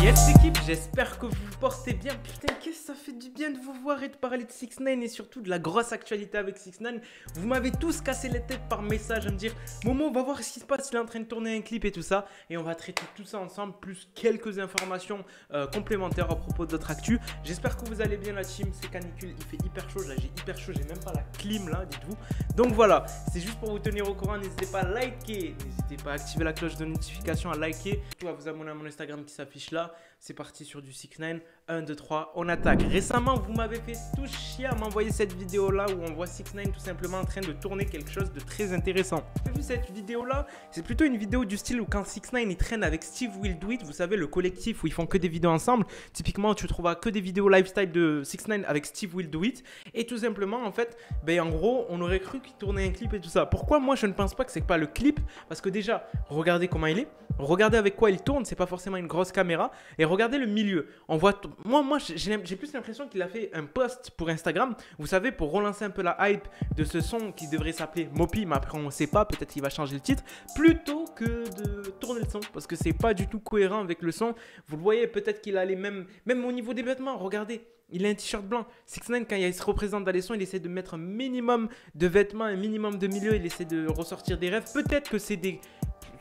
Yes l'équipe, j'espère que vous vous portez bien. Putain, qu'est-ce que ça fait du bien de vous voir et de parler de 6ix9ine et surtout de la grosse actualité avec 6ix9ine. Vous m'avez tous cassé les têtes par message à me dire Momo, on va voir ce qui se passe, il est en train de tourner un clip et tout ça. Et on va traiter tout ça ensemble, plus quelques informations complémentaires à propos d'autres actus. J'espère que vous allez bien la team, c'est canicule, il fait hyper chaud, là j'ai hyper chaud, j'ai même pas la clim là, dites-vous. Donc voilà, c'est juste pour vous tenir au courant, n'hésitez pas à liker, n'hésitez pas à activer la cloche de notification, à liker, à vous abonner à mon Instagram qui s'affiche là. C'est parti sur du 6ix9ine. 1, 2, 3, on attaque. Récemment, vous m'avez fait tout chier à m'envoyer cette vidéo-là où on voit 6ix9ine tout simplement en train de tourner quelque chose de très intéressant. Vous avez vu cette vidéo-là? C'est plutôt une vidéo du style où quand 6ix9ine il traîne avec Steve Will Do It, vous savez, le collectif où ils font que des vidéos ensemble. Typiquement, tu trouveras que des vidéos lifestyle de 6ix9ine avec Steve Will Do It. Et tout simplement, en fait, ben, en gros, on aurait cru qu'il tournait un clip et tout ça. Pourquoi moi, je ne pense pas que c'est pas le clip? Parce que déjà, regardez comment il est. Regardez avec quoi il tourne. C'est pas forcément une grosse caméra. Et regardez le milieu. On voit moi j'ai plus l'impression qu'il a fait un post pour Instagram, vous savez, pour relancer un peu la hype de ce son qui devrait s'appeler Mopi, mais après on ne sait pas, peut-être qu'il va changer le titre, plutôt que de tourner le son, parce que c'est pas du tout cohérent avec le son. Vous le voyez, peut-être qu'il a les même au niveau des vêtements, regardez. Il a un t-shirt blanc. 6ix9ine, quand il se représente dans les sons, il essaie de mettre un minimum de vêtements, un minimum de milieu, il essaie de ressortir des rêves. Peut-être que c'est des...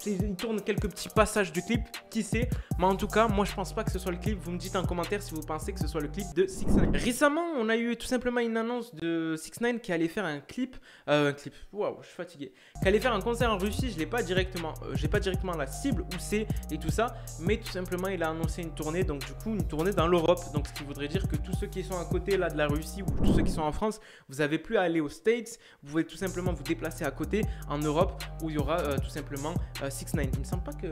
Il tourne quelques petits passages du clip, qui sait. Mais en tout cas, moi je pense pas que ce soit le clip. Vous me dites en commentaire si vous pensez que ce soit le clip de 6ix9ine. Récemment, on a eu tout simplement une annonce de 6ix9ine qui allait faire un clip. Waouh, je suis fatigué. Qui allait faire un concert en Russie. Je l'ai pas directement. J'ai pas directement la cible où c'est et tout ça. Mais tout simplement, il a annoncé une tournée. Donc du coup, une tournée dans l'Europe. Donc ce qui voudrait dire que tous ceux qui sont à côté là de la Russie ou tous ceux qui sont en France, vous avez plus à aller aux States. Vous pouvez tout simplement vous déplacer à côté en Europe où il y aura tout simplement 6ix9ine. Il me semble pas que...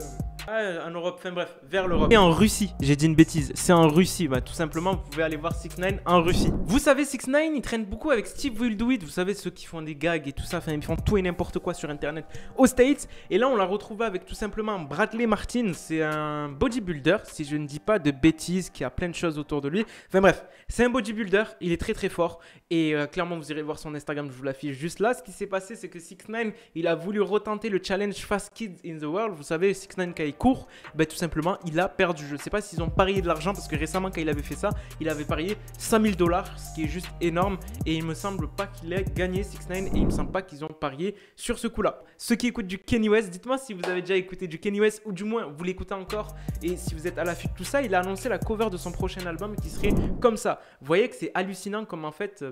Ah, en Europe, enfin bref, vers l'Europe. Et en Russie, j'ai dit une bêtise, c'est en Russie. Bah, tout simplement, vous pouvez aller voir 6ix9ine en Russie. Vous savez, 6ix9ine, il traîne beaucoup avec Steve Will Do It. Vous savez, ceux qui font des gags et tout ça, enfin, ils font tout et n'importe quoi sur Internet aux States. Et là, on l'a retrouvé avec tout simplement Bradley Martin. C'est un bodybuilder, si je ne dis pas de bêtises, qui a plein de choses autour de lui. Enfin bref, c'est un bodybuilder, il est très très fort. Et clairement, vous irez voir son Instagram, je vous l'affiche juste là. Ce qui s'est passé, c'est que 6ix9ine, il a voulu retenter le challenge Fast Kids in the World. Vous savez, 6ix9ine, quand il court, ben, tout simplement, il a perdu. Je ne sais pas s'ils ont parié de l'argent parce que récemment, quand il avait fait ça, il avait parié 100 000 $, ce qui est juste énorme. Et il me semble pas qu'il ait gagné 6ix9ine et il me semble pas qu'ils ont parié sur ce coup-là. Ceux qui écoutent du Kanye West, dites-moi si vous avez déjà écouté du Kanye West ou du moins vous l'écoutez encore. Et si vous êtes à l'affût de tout ça, il a annoncé la cover de son prochain album qui serait comme ça. Vous voyez que c'est hallucinant comme en fait,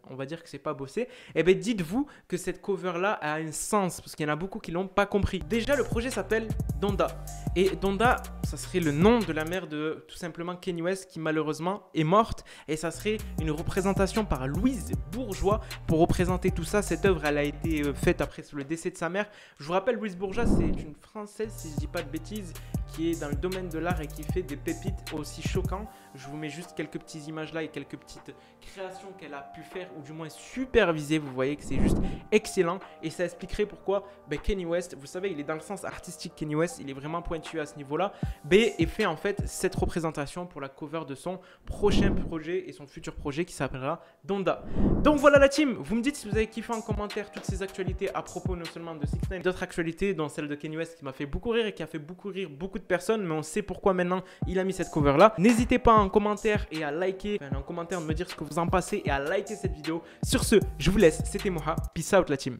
on va dire que c'est pas bossé. Et bien dites-vous que cette cover-là a un sens parce qu'il y en a beaucoup qui l'ont pas compris. Déjà, le projet s'appelle Donda. Et Donda, ça serait le nom de la mère de tout simplement Kanye West qui malheureusement est morte. Et ça serait une représentation par Louise Bourgeois pour représenter tout ça. Cette œuvre, elle a été faite après le décès de sa mère. Je vous rappelle, Louise Bourgeois, c'est une Française, si je dis pas de bêtises, qui est dans le domaine de l'art et qui fait des pépites aussi choquants. Je vous mets juste quelques petites images là et quelques petites créations qu'elle a pu faire ou du moins superviser. Vous voyez que c'est juste excellent et ça expliquerait pourquoi Kanye West, vous savez, il est dans le sens artistique. Kanye West, il est vraiment pointu à ce niveau-là. Et fait en fait cette représentation pour la cover de son prochain projet et son futur projet qui s'appellera Donda. Donc voilà la team, vous me dites si vous avez kiffé en commentaire toutes ces actualités à propos non seulement de 6ix9ine, d'autres actualités dont celle de Kanye West qui m'a fait beaucoup rire et qui a fait beaucoup rire beaucoup de personnes, mais on sait pourquoi maintenant il a mis cette cover là. N'hésitez pas en commentaire et à liker, en commentaire de me dire ce que vous en pensez et à liker cette vidéo. Sur ce, je vous laisse, c'était Moha, peace out la team.